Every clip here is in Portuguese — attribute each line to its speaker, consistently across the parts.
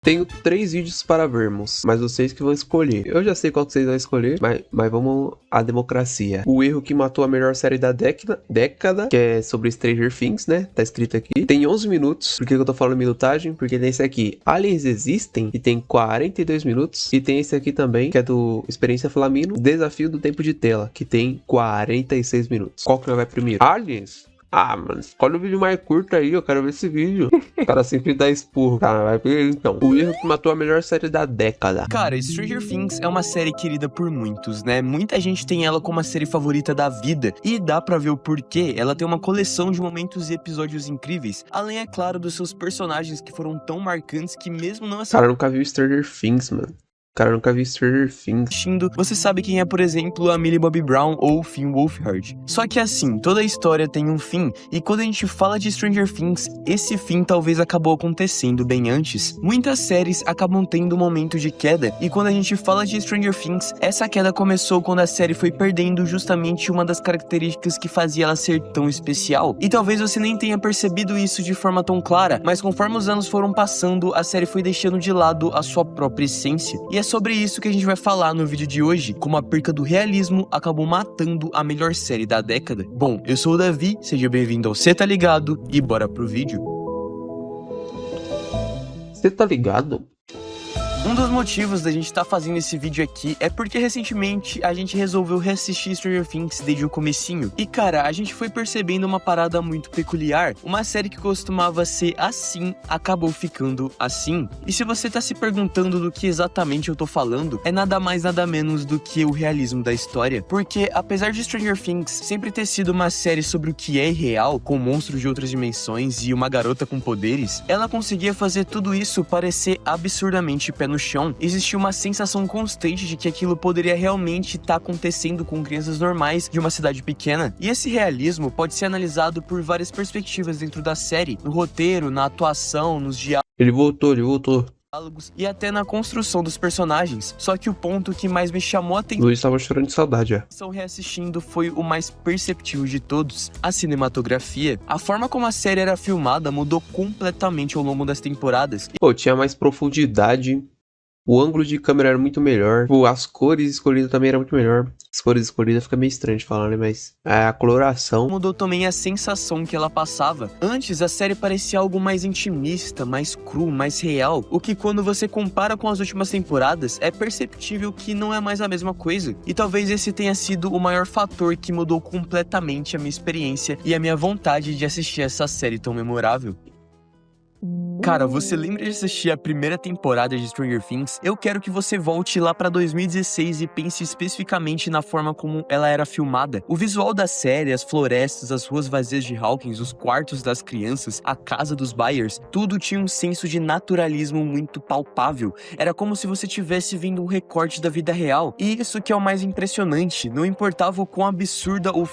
Speaker 1: Tenho 3 vídeos para vermos, mas vocês que vão escolher. Eu já sei qual que vocês vão escolher, mas vamos à democracia. O erro que matou a melhor série da década, que é sobre Stranger Things, né? Tá escrito aqui. Tem 11 minutos. Por que eu tô falando minutagem? Porque tem esse aqui, Aliens Existem, que tem 42 minutos. E tem esse aqui também, que é do Experiência Flamino, Desafio do Tempo de Tela, que tem 46 minutos. Qual que vai primeiro? Aliens? Ah, mano, escolhe o vídeo mais curto aí, eu quero ver esse vídeo. O cara sempre dá esporro, cara, vai ver então. O erro que matou a melhor série da década.
Speaker 2: Cara, Stranger Things é uma série querida por muitos, né? Muita gente tem ela como a série favorita da vida. E dá pra ver o porquê. Ela tem uma coleção de momentos e episódios incríveis. Além, é claro, dos seus personagens que foram tão marcantes que mesmo não
Speaker 1: Cara, eu nunca vi Stranger Things, mano. Cara, eu nunca vi Stranger Things.
Speaker 2: assistindo, você sabe quem é, por exemplo, a Millie Bobby Brown ou Finn Wolfhard. Só que assim, toda a história tem um fim, e quando a gente fala de Stranger Things, esse fim talvez acabou acontecendo bem antes. Muitas séries acabam tendo um momento de queda, e quando a gente fala de Stranger Things, essa queda começou quando a série foi perdendo justamente uma das características que fazia ela ser tão especial. E talvez você nem tenha percebido isso de forma tão clara, mas conforme os anos foram passando, a série foi deixando de lado a sua própria essência. E é sobre isso que a gente vai falar no vídeo de hoje, como a perca do realismo acabou matando a melhor série da década. Bom, eu sou o Davi, seja bem-vindo ao Cê Tá Ligado e bora pro vídeo.
Speaker 1: Você tá ligado?
Speaker 2: Um dos motivos da gente estar fazendo esse vídeo aqui é porque recentemente a gente resolveu reassistir Stranger Things desde o comecinho. E cara, a gente foi percebendo uma parada muito peculiar. Uma série que costumava ser assim, acabou ficando assim. E se você tá se perguntando do que exatamente eu tô falando, é nada mais nada menos do que o realismo da história. Porque apesar de Stranger Things sempre ter sido uma série sobre o que é irreal, com monstros de outras dimensões e uma garota com poderes, ela conseguia fazer tudo isso parecer absurdamente pé no chão. Existia uma sensação constante de que aquilo poderia realmente estar acontecendo com crianças normais de uma cidade pequena. E esse realismo pode ser analisado por várias perspectivas dentro da série, no roteiro, na atuação, nos diálogos.
Speaker 1: Ele voltou.
Speaker 2: E até na construção dos personagens. Só que o ponto que mais me chamou a atenção
Speaker 1: Luiz tava chorando de saudade, ó.
Speaker 2: reassistindo foi o mais perceptível de todos, a cinematografia. A forma como a série era filmada mudou completamente ao longo das temporadas.
Speaker 1: Pô, tinha mais profundidade. O ângulo de câmera era muito melhor. Pô, as cores escolhidas também eram muito melhor. As cores escolhidas fica meio estranho de falar, né? Mas a coloração
Speaker 2: Mudou também a sensação que ela passava. Antes, a série parecia algo mais intimista, mais cru, mais real. O que quando você compara com as últimas temporadas, é perceptível que não é mais a mesma coisa. E talvez esse tenha sido o maior fator que mudou completamente a minha experiência e a minha vontade de assistir essa série tão memorável. Cara, você lembra de assistir a primeira temporada de Stranger Things? Eu quero que você volte lá pra 2016 e pense especificamente na forma como ela era filmada. O visual da série, as florestas, as ruas vazias de Hawkins, os quartos das crianças, a casa dos Byers, tudo tinha um senso de naturalismo muito palpável. Era como se você estivesse vendo um recorte da vida real. E isso que é o mais impressionante, não importava o quão absurda ou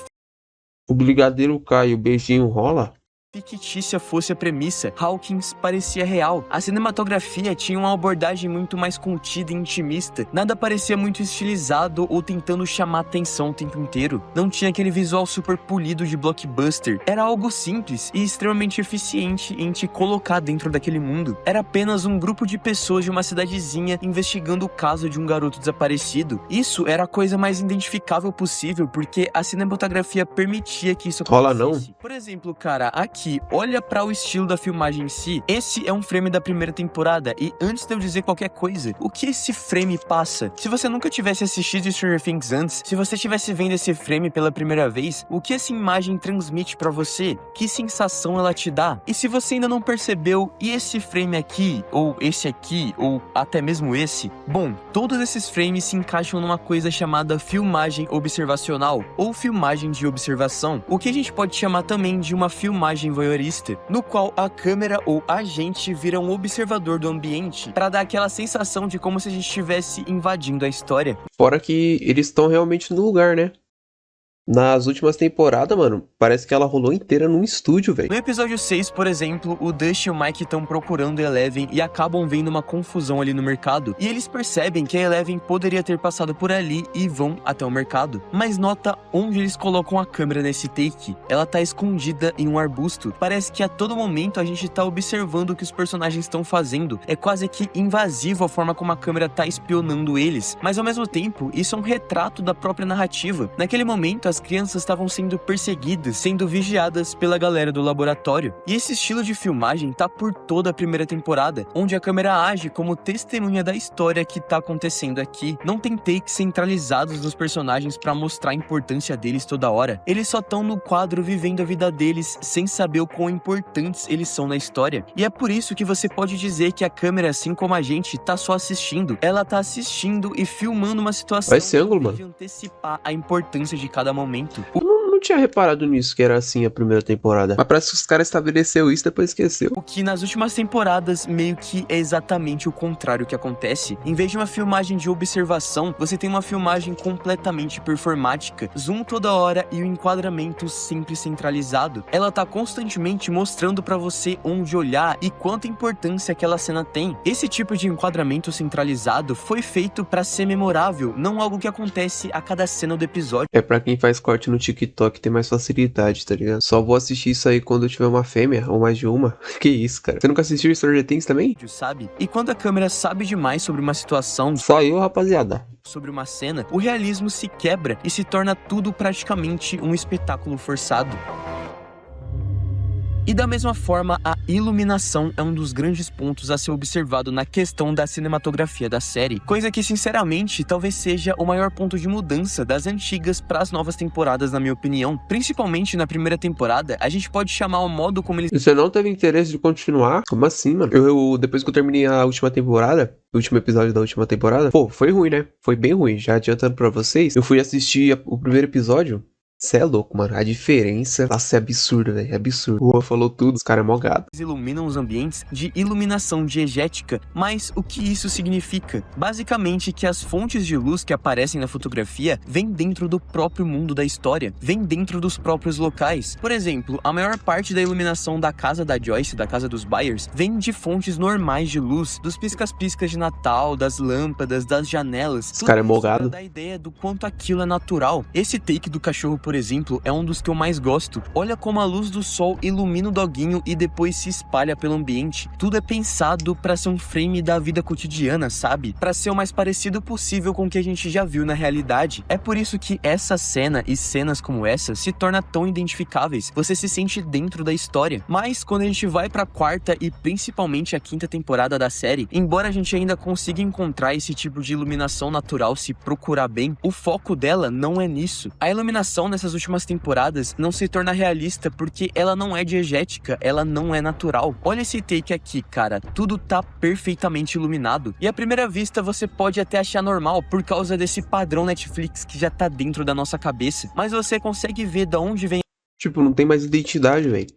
Speaker 1: o brigadeiro cai, o beijinho rola.
Speaker 2: fictícia fosse a premissa, Hawkins parecia real. A cinematografia tinha uma abordagem muito mais contida e intimista. Nada parecia muito estilizado ou tentando chamar atenção o tempo inteiro. Não tinha aquele visual super polido de blockbuster. Era algo simples e extremamente eficiente em te colocar dentro daquele mundo. Era apenas um grupo de pessoas de uma cidadezinha investigando o caso de um garoto desaparecido. Isso era a coisa mais identificável possível, porque a cinematografia permitia que isso
Speaker 1: Rola não?
Speaker 2: Por exemplo, cara, aqui, olha para o estilo da filmagem em si. Esse é um frame da primeira temporada e antes de eu dizer qualquer coisa, o que esse frame passa? Se você nunca tivesse assistido Stranger Things antes, se você estivesse vendo esse frame pela primeira vez, o que essa imagem transmite para você? Que sensação ela te dá? E se você ainda não percebeu, e esse frame aqui, ou esse aqui, ou até mesmo esse? Bom, todos esses frames se encaixam numa coisa chamada filmagem observacional, ou filmagem de observação, o que a gente pode chamar também de uma filmagem voyeurista, no qual a câmera ou a gente vira um observador do ambiente para dar aquela sensação de como se a gente estivesse invadindo a história.
Speaker 1: Fora que eles estão realmente no lugar, né? Nas últimas temporadas, mano, parece que ela rolou inteira num estúdio, velho.
Speaker 2: No episódio 6, por exemplo, o Dust e o Mike estão procurando a Eleven e acabam vendo uma confusão ali no mercado. E eles percebem que a Eleven poderia ter passado por ali e vão até o mercado. Mas nota onde eles colocam a câmera nesse take. Ela tá escondida em um arbusto. Parece que a todo momento a gente tá observando o que os personagens estão fazendo. É quase que invasivo a forma como a câmera tá espionando eles. Mas ao mesmo tempo, isso é um retrato da própria narrativa. Naquele momento, as crianças estavam sendo perseguidas, sendo vigiadas pela galera do laboratório. E esse estilo de filmagem tá por toda a primeira temporada, onde a câmera age como testemunha da história que tá acontecendo aqui. Não tem takes centralizados dos personagens pra mostrar a importância deles toda hora. Eles só estão no quadro vivendo a vida deles, sem saber o quão importantes eles são na história. E é por isso que você pode dizer que a câmera, assim como a gente, tá só assistindo. Ela tá assistindo e filmando uma situação.
Speaker 1: Vai esse ângulo, mano.
Speaker 2: De antecipar a importância de cada momento.
Speaker 1: Eu não tinha reparado nisso, que era assim a primeira temporada. Mas parece que os caras estabeleceram isso e depois esqueceu.
Speaker 2: O que nas últimas temporadas meio que é exatamente o contrário que acontece. Em vez de uma filmagem de observação, você tem uma filmagem completamente performática, zoom toda hora e o enquadramento sempre centralizado. Ela tá constantemente mostrando pra você onde olhar e quanta importância aquela cena tem. Esse tipo de enquadramento centralizado foi feito pra ser memorável, não algo que acontece a cada cena do episódio.
Speaker 1: É pra quem faz corte no TikTok tem mais facilidade, tá ligado? Só vou assistir isso aí quando eu tiver uma fêmea, ou mais de uma. Que isso, cara? Você nunca assistiu Stranger Things também?
Speaker 2: Sabe? E quando a câmera sabe demais sobre uma situação,
Speaker 1: Só eu, rapaziada.
Speaker 2: sobre uma cena, o realismo se quebra e se torna tudo praticamente um espetáculo forçado. E da mesma forma, a iluminação é um dos grandes pontos a ser observado na questão da cinematografia da série, coisa que, sinceramente, talvez seja o maior ponto de mudança das antigas para as novas temporadas, na minha opinião. Principalmente na primeira temporada, a gente pode chamar o modo como eles...
Speaker 1: Você não teve interesse de continuar? Como assim, mano? Eu depois que eu terminei a última temporada, o último episódio da última temporada, pô, foi ruim, né? Foi bem ruim. Já adiantando pra vocês, eu fui assistir o primeiro episódio. Cê é louco, mano. A diferença, nossa, é absurda, velho. É absurdo. O Juan falou tudo, os caras é mó gado.
Speaker 2: iluminam os ambientes de iluminação diegética, mas o que isso significa? Basicamente que as fontes de luz que aparecem na fotografia vêm dentro do próprio mundo da história, vêm dentro dos próprios locais. Por exemplo, a maior parte da iluminação da casa da Joyce, da casa dos Byers, vem de fontes normais de luz, dos piscas-piscas de Natal, das lâmpadas, das janelas.
Speaker 1: Os caras é mó gado.
Speaker 2: Dá a ideia do quanto aquilo é natural. Esse take do cachorro, por exemplo, é um dos que eu mais gosto. Olha como a luz do sol ilumina o doguinho e depois se espalha pelo ambiente. Tudo é pensado pra ser um frame da vida cotidiana, sabe? Pra ser o mais parecido possível com o que a gente já viu na realidade. É por isso que essa cena e cenas como essa se tornam tão identificáveis. Você se sente dentro da história. Mas quando a gente vai pra quarta e principalmente a quinta temporada da série, embora a gente ainda consiga encontrar esse tipo de iluminação natural se procurar bem, o foco dela não é nisso. A iluminação nessas últimas temporadas não se torna realista porque ela não é diegética, ela não é natural. Olha esse take aqui, cara, tudo tá perfeitamente iluminado. E à primeira vista você pode até achar normal por causa desse padrão Netflix que já tá dentro da nossa cabeça, mas você consegue ver de onde vem.
Speaker 1: Tipo, não tem mais identidade, velho.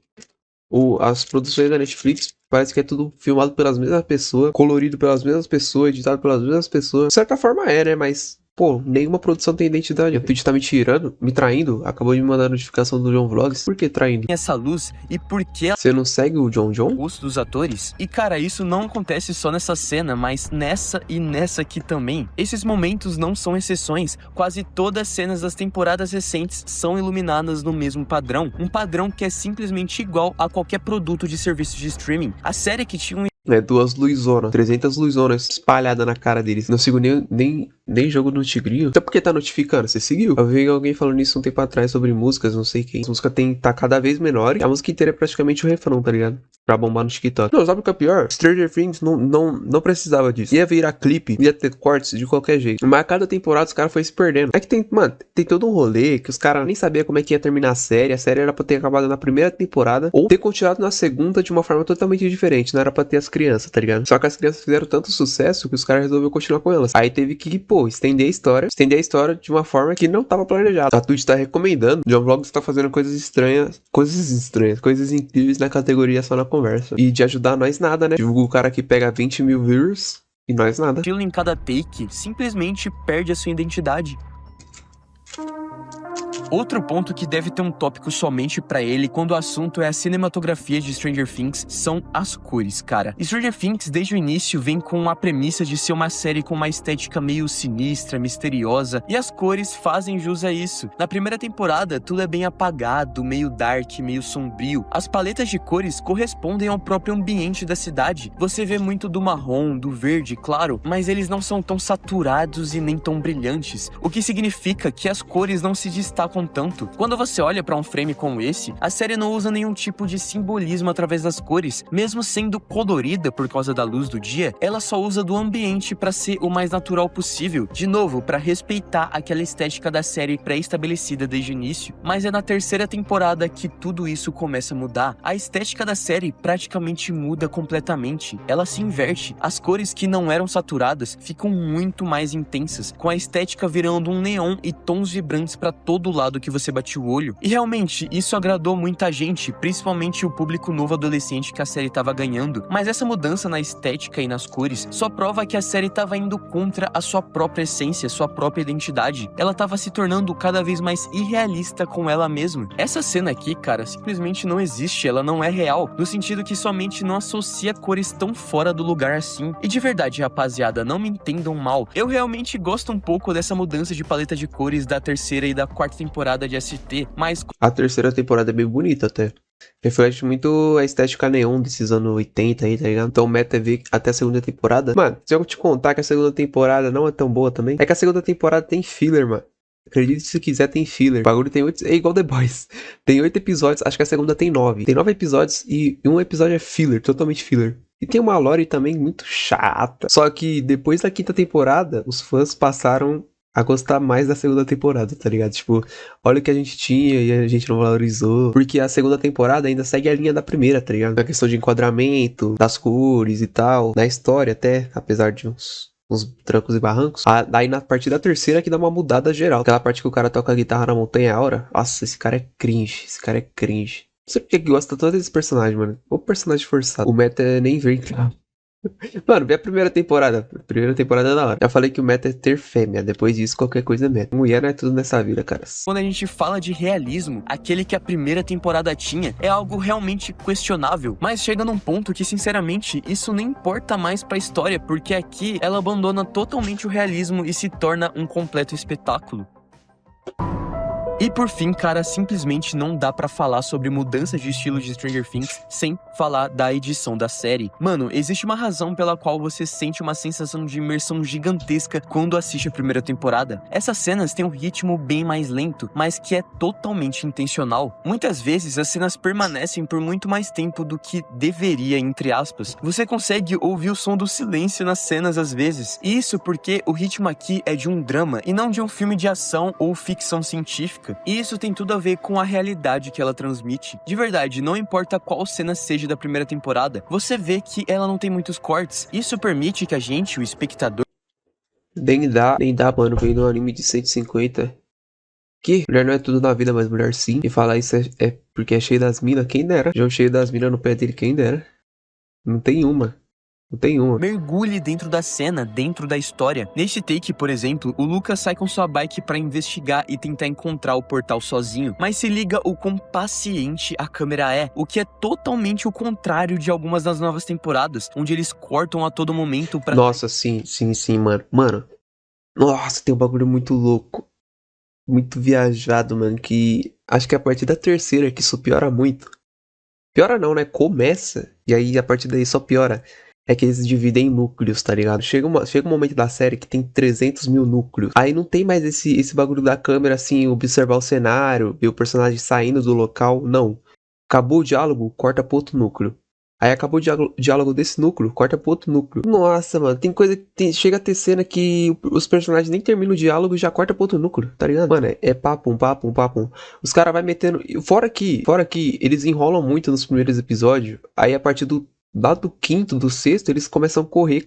Speaker 1: As produções da Netflix parece que é tudo filmado pelas mesmas pessoas, colorido pelas mesmas pessoas, editado pelas mesmas pessoas. De certa forma é, né? Mas, pô, nenhuma produção tem identidade. A Twitch tá me tirando, me traindo. Acabou de me mandar a notificação do John Vlogs. Por que traindo?
Speaker 2: Essa luz e por que
Speaker 1: Você não segue o John?
Speaker 2: o gosto dos atores. E cara, isso não acontece só nessa cena, mas nessa e nessa aqui também. Esses momentos não são exceções. Quase todas as cenas das temporadas recentes são iluminadas no mesmo padrão. Um padrão que é simplesmente igual a qualquer produto de serviço de streaming. A série que tinha um
Speaker 1: É, 2 luzonas, 300 luzonas espalhadas na cara deles. Não sigo nem jogo no Tigrinho. Até porque tá notificando, você seguiu? Eu vi alguém falando isso um tempo atrás sobre músicas, não sei quem. A música tá cada vez menor e a música inteira é praticamente o refrão, tá ligado? Pra bombar no TikTok. Não, sabe o que é pior? Stranger Things não precisava disso. Ia virar clipe, ia ter cortes de qualquer jeito. Mas a cada temporada os caras foi se perdendo. É que tem, mano, tem todo um rolê que os caras nem sabiam como é que ia terminar a série. A série era pra ter acabado na primeira temporada ou ter continuado na segunda de uma forma totalmente diferente. Não era pra ter as crianças, tá ligado? Só que as crianças fizeram tanto sucesso que os caras resolveram continuar com elas. Aí teve que, pô, estender a história de uma forma que não tava planejada. A Twitch tá recomendando. John Vlogs tá fazendo coisas estranhas, coisas incríveis na categoria só na conversa. E de ajudar nós nada, né? O cara que pega 20 mil views e nós nada.
Speaker 2: estilo em cada take simplesmente perde a sua identidade. Outro ponto que deve ter um tópico somente pra ele quando o assunto é a cinematografia de Stranger Things são as cores, cara. Stranger Things, desde o início, vem com a premissa de ser uma série com uma estética meio sinistra, misteriosa, e as cores fazem jus a isso. Na primeira temporada, tudo é bem apagado, meio dark, meio sombrio. As paletas de cores correspondem ao próprio ambiente da cidade. Você vê muito do marrom, do verde, claro, mas eles não são tão saturados e nem tão brilhantes, o que significa que as cores não se destacam tanto. Quando você olha para um frame como esse, a série não usa nenhum tipo de simbolismo através das cores. Mesmo sendo colorida por causa da luz do dia, ela só usa do ambiente para ser o mais natural possível, de novo, para respeitar aquela estética da série pré-estabelecida desde o início. Mas é na terceira temporada que tudo isso começa a mudar. A estética da série praticamente muda completamente. Ela se inverte. As cores que não eram saturadas ficam muito mais intensas, com a estética virando um neon e tons vibrantes para todo lado que você bate o olho. E realmente, isso agradou muita gente, principalmente o público novo adolescente que a série estava ganhando. Mas essa mudança na estética e nas cores só prova que a série estava indo contra a sua própria essência, sua própria identidade. Ela estava se tornando cada vez mais irrealista com ela mesma. Essa cena aqui, cara, simplesmente não existe, ela não é real, no sentido que somente não associa cores tão fora do lugar assim. E de verdade, rapaziada, não me entendam mal, eu realmente gosto um pouco dessa mudança de paleta de cores da terceira e da quarta temporada de ST, mas
Speaker 1: A terceira temporada é bem bonita até. Reflete muito a estética neon desses anos 80 aí, tá ligado? Então meta é ver até a segunda temporada. Mano, se eu te contar que a segunda temporada não é tão boa também, é que a segunda temporada tem filler, mano. Acredite se quiser, tem filler. O bagulho tem 8. É igual The Boys. Tem 8 episódios, acho que a segunda tem 9. Tem 9 episódios e um episódio é filler, totalmente filler. E tem uma lore também muito chata. Só que depois da quinta temporada, os fãs passaram a gostar mais da segunda temporada, tá ligado? Tipo, olha o que a gente tinha e a gente não valorizou. Porque a segunda temporada ainda segue a linha da primeira, tá ligado? Na questão de enquadramento, das cores e tal. Na história até, apesar de uns trancos e barrancos. Daí na parte da terceira que dá uma mudada geral. Aquela parte que o cara toca a guitarra na montanha aura. Nossa, esse cara é cringe. Esse cara é cringe. Não sei porque que gosta tanto desse personagem, mano. O personagem forçado. O meta é nem ver. Mano, vê a primeira temporada. A primeira temporada é da hora. Já falei que o meta é ter fêmea. Depois disso, qualquer coisa é meta. Mulher não é tudo nessa vida, cara.
Speaker 2: quando a gente fala de realismo, aquele que a primeira temporada tinha é algo realmente questionável, mas chega num ponto que, sinceramente, isso nem importa mais pra história, porque aqui ela abandona totalmente o realismo e se torna um completo espetáculo. E por fim, cara, simplesmente não dá pra falar sobre mudança de estilo de Stranger Things sem falar da edição da série. Mano, existe uma razão pela qual você sente uma sensação de imersão gigantesca quando assiste a primeira temporada. Essas cenas têm um ritmo bem mais lento, mas que é totalmente intencional. Muitas vezes as cenas permanecem por muito mais tempo do que deveria, entre aspas. Você consegue ouvir o som do silêncio nas cenas às vezes. E isso porque o ritmo aqui é de um drama e não de um filme de ação ou ficção científica. E isso tem tudo a ver com a realidade que ela transmite. De verdade, não importa qual cena seja da primeira temporada, você vê que ela não tem muitos cortes. Isso permite que a gente, o espectador...
Speaker 1: Nem dá, mano, vendo um anime de 150. Que mulher não é tudo na vida, mas mulher sim. E falar isso é porque é cheio das minas, quem dera. Jogo cheio das minas no pé dele, quem dera. Não tem uma. Não tem uma.
Speaker 2: Mergulhe dentro da cena, dentro da história. Neste take, por exemplo, o Lucas sai com sua bike pra investigar e tentar encontrar o portal sozinho. Mas se liga o quão paciente a câmera é, o que é totalmente o contrário de algumas das novas temporadas, onde eles cortam a todo momento pra...
Speaker 1: Nossa, sim, mano. Mano, nossa, tem um bagulho muito louco. Muito viajado, mano, que... Acho que a partir da terceira que isso piora muito. Piora não, né? Começa, e aí a partir daí só piora. É que eles dividem em núcleos, tá ligado? Chega um momento da série que tem 300 mil núcleos. Aí não tem mais esse bagulho da câmera, assim, observar o cenário, ver o personagem saindo do local. Não. Acabou o diálogo, corta pro outro núcleo. Aí acabou o diálogo desse núcleo, corta pro outro núcleo. Nossa, mano, tem coisa que chega a ter cena que os personagens nem terminam o diálogo e já corta pro outro núcleo, tá ligado? Mano, é papum. Os caras vai metendo... Fora que eles enrolam muito nos primeiros episódios. Aí a partir lá do quinto, do sexto, eles começam a correr.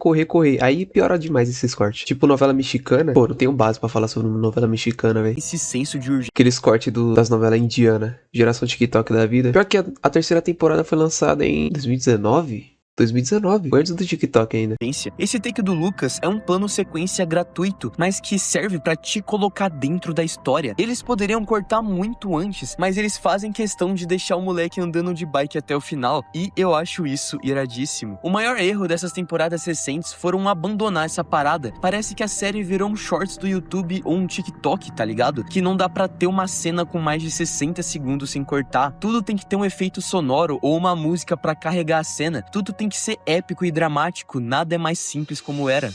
Speaker 1: Aí piora demais esses cortes. Tipo novela mexicana. Pô, não tenho base pra falar sobre novela mexicana, velho.
Speaker 2: esse senso de urgência.
Speaker 1: Aqueles cortes das novelas indianas. Geração TikTok da vida. Pior que a terceira temporada foi lançada em 2019. 2019, foi antes do TikTok ainda.
Speaker 2: Esse take do Lucas é um plano sequência gratuito, mas que serve pra te colocar dentro da história. Eles poderiam cortar muito antes, mas eles fazem questão de deixar o moleque andando de bike até o final, e eu acho isso iradíssimo. O maior erro dessas temporadas recentes foram abandonar essa parada. Parece que a série virou um shorts do YouTube ou um TikTok, tá ligado? Que não dá pra ter uma cena com mais de 60 segundos sem cortar. Tudo tem que ter um efeito sonoro ou uma música pra carregar a cena. Tudo tem que ser épico e dramático, nada é mais simples como era.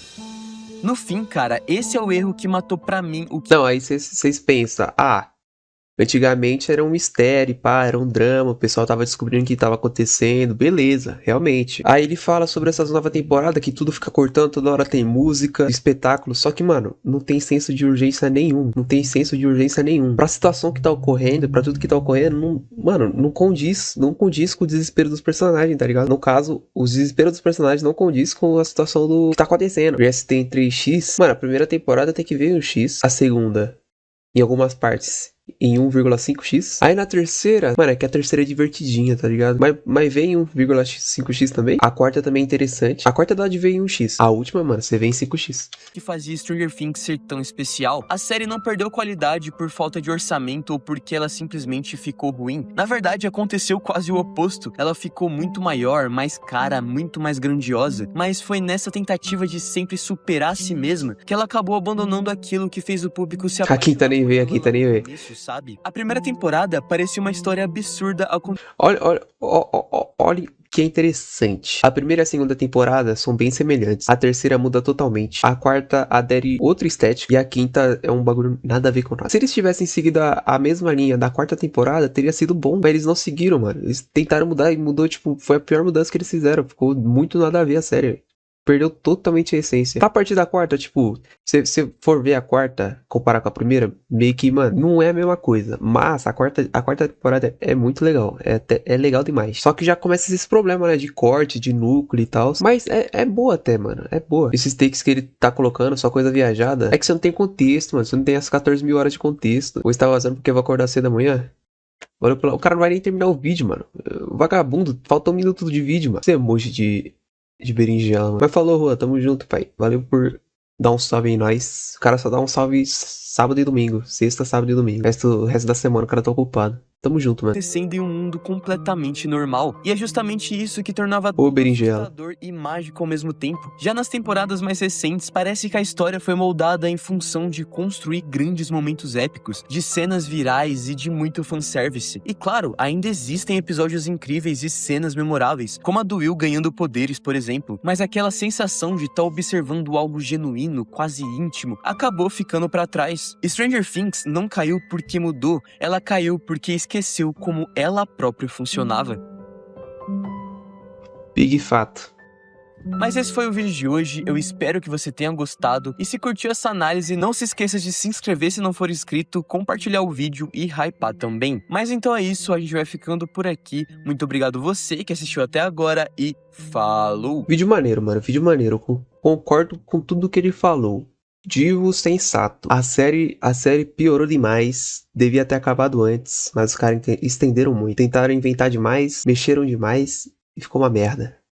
Speaker 2: No fim, cara, esse é o erro que matou pra mim o que...
Speaker 1: Não, aí vocês pensam, antigamente era um mistério, pá, era um drama, o pessoal tava descobrindo o que tava acontecendo, beleza, realmente. Aí ele fala sobre essas novas temporadas, que tudo fica cortando, toda hora tem música, espetáculo, só que, mano, não tem senso de urgência nenhum, Pra situação que tá ocorrendo, pra tudo que tá ocorrendo, não condiz com o desespero dos personagens, tá ligado? No caso, os desesperos dos personagens não condiz com a situação do que tá acontecendo. O GS tem 3x, mano, a primeira temporada tem que ver um X, a segunda, em algumas partes, em 1,5x. Aí na terceira, mano, é que a terceira é divertidinha, tá ligado? Mas vem em 1,5x também. A quarta também é interessante. A quarta dá de ver em 1x. A última, mano, você vê em 5x.
Speaker 2: Que fazia Stranger Things ser tão especial. A série não perdeu qualidade por falta de orçamento ou porque ela simplesmente ficou ruim. Na verdade, aconteceu quase o oposto. Ela ficou muito maior, mais cara, muito mais grandiosa. Mas foi nessa tentativa de sempre superar a si mesma que ela acabou abandonando aquilo que fez o público se apaixonar.
Speaker 1: A quinta nem veio.
Speaker 2: Sabe? A primeira temporada parecia uma história absurda ao
Speaker 1: Olha que é interessante. A primeira e a segunda temporada são bem semelhantes. A terceira muda totalmente. A quarta adere outra estética. E a quinta é um bagulho nada a ver com nada. Se eles tivessem seguido a mesma linha da quarta temporada, teria sido bom. Mas eles não seguiram, mano. Eles tentaram mudar e mudou, tipo, foi a pior mudança que eles fizeram. Ficou muito nada a ver a série. Perdeu totalmente a essência. A partir da quarta, tipo, se você for ver a quarta, comparar com a primeira, meio que, mano, não é a mesma coisa. Mas a quarta temporada é muito legal. É legal demais. Só que já começa esse problema, né? De corte, de núcleo e tal. Mas é boa até, mano. É boa. Esses takes que ele tá colocando, só coisa viajada. É que você não tem contexto, mano. Você não tem as 14 mil horas de contexto. Ou está vazando porque eu vou acordar cedo amanhã. O cara não vai nem terminar o vídeo, mano. Vagabundo, falta 1 minuto de vídeo, mano. Você é emoji de berinjela, mano. Mas falou, Juan, tamo junto, pai. Valeu por dar um salve em nós. O cara só dá um salve sábado e domingo. Sexta, sábado e domingo. O resto da semana o cara tá ocupado. Tamo junto, mano.
Speaker 2: Acontecendo em um mundo completamente normal. E é justamente isso que tornava
Speaker 1: tudo
Speaker 2: assustador e mágico ao mesmo tempo. Já nas temporadas mais recentes, parece que a história foi moldada em função de construir grandes momentos épicos, de cenas virais e de muito fanservice. E claro, ainda existem episódios incríveis e cenas memoráveis, como a do Will ganhando poderes, por exemplo. Mas aquela sensação de estar observando algo genuíno, quase íntimo, acabou ficando pra trás. Stranger Things não caiu porque mudou, ela caiu porque esqueceu como ela própria funcionava.
Speaker 1: Big fato.
Speaker 2: Mas esse foi o vídeo de hoje, eu espero que você tenha gostado, e se curtiu essa análise, não se esqueça de se inscrever se não for inscrito, compartilhar o vídeo e hypar também. Mas então é isso, a gente vai ficando por aqui, muito obrigado você que assistiu até agora e falou!
Speaker 1: Vídeo maneiro, mano, vídeo maneiro, concordo com tudo que ele falou. Divo sensato. A série piorou demais. Devia ter acabado antes. Mas os caras estenderam muito. Tentaram inventar demais. Mexeram demais. E ficou uma merda.